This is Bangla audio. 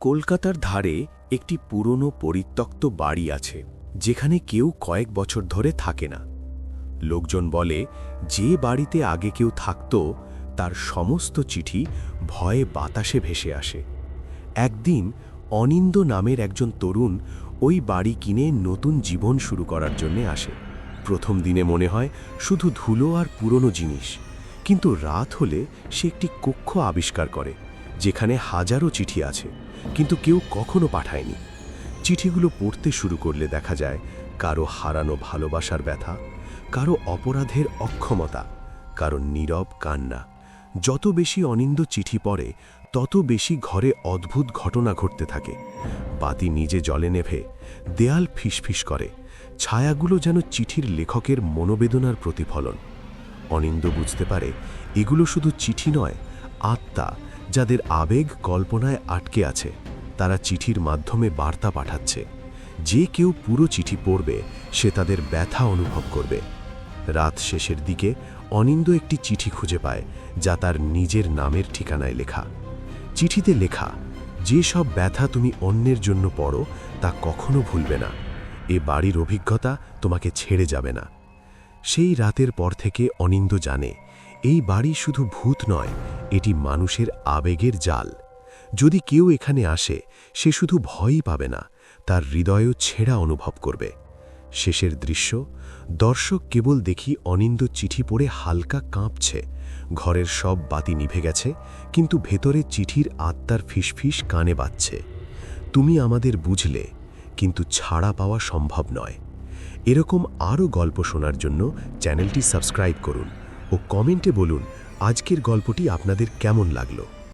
কলকাতার ধারে একটি পুরনো পরিত্যক্ত বাড়ি আছে, যেখানে কেউ কয়েক বছর ধরে থাকে না। লোকজন বলে, যে বাড়িতে আগে কেউ থাকত তার সমস্ত চিঠি ভয়ে বাতাসে ভেসে আসে। একদিন অনিন্দ নামের একজন তরুণ ওই বাড়ি কিনে নতুন জীবন শুরু করার জন্য আসে। প্রথম দিনে মনে হয় শুধু ধুলো আর পুরনো জিনিস, কিন্তু রাত হলে সে একটি কক্ষ আবিষ্কার করে, যেখানে হাজারো চিঠি আছে, কিন্তু কেউ কখনো পাঠায়নি। চিঠিগুলো পড়তে শুরু করলে দেখা যায় কারো হারানো ভালোবাসার ব্যথা, কারো অপরাধের অক্ষমতা, কারো নীরব কান্না। যত বেশি অনিন্দ চিঠি পড়ে, তত বেশি ঘরে অদ্ভুত ঘটনা ঘটতে থাকে। বাতি নিজে জ্বলে নেভে, দেয়াল ফিসফিস করে, ছায়াগুলো যেন চিঠির লেখকের মনোবেদনার প্রতিফলন। অনিন্দ বুঝতে পারে এগুলো শুধু চিঠি নয়, আত্মা, যাদের আবেগ কল্পনায় আটকে আছে। তারা চিঠির মাধ্যমে বার্তা পাঠাচ্ছে। যে কেউ পুরো চিঠি পড়বে, সে তাদের ব্যথা অনুভব করবে। রাত শেষের দিকে অনিন্দ একটি চিঠি খুঁজে পায়, যা তার নিজের নামের ঠিকানায় লেখা। চিঠিতে লেখা, যে সব ব্যথা তুমি অন্যের জন্য পড়ো তা কখনো ভুলবে না। এ বাড়ির অভিজ্ঞতা তোমাকে ছেড়ে যাবে না। সেই রাতের পর থেকে অনিন্দ জানে, এই বাড়ি শুধু ভূত নয়, এটি মানুষের আবেগের জাল। যদি কেউ এখানে আসে, সে শুধু ভয়ই পাবে না, তার হৃদয়ও ছেঁড়া অনুভব করবে। শেষের দৃশ্য, দর্শক কেবল দেখি অনিন্দ চিঠি পড়ে হালকা কাঁপছে। ঘরের সব বাতি নিভে গেছে, কিন্তু ভেতরে চিঠির আত্মার ফিসফিস কানে বাজছে। তুমি আমাদের বুঝলে, কিন্তু ছাড়া পাওয়া সম্ভব নয়। এরকম আরও গল্প শোনার জন্য চ্যানেলটি সাবস্ক্রাইব করুন ও কমেন্টে বলুন আজকের গল্পটি আপনাদের কেমন লাগলো।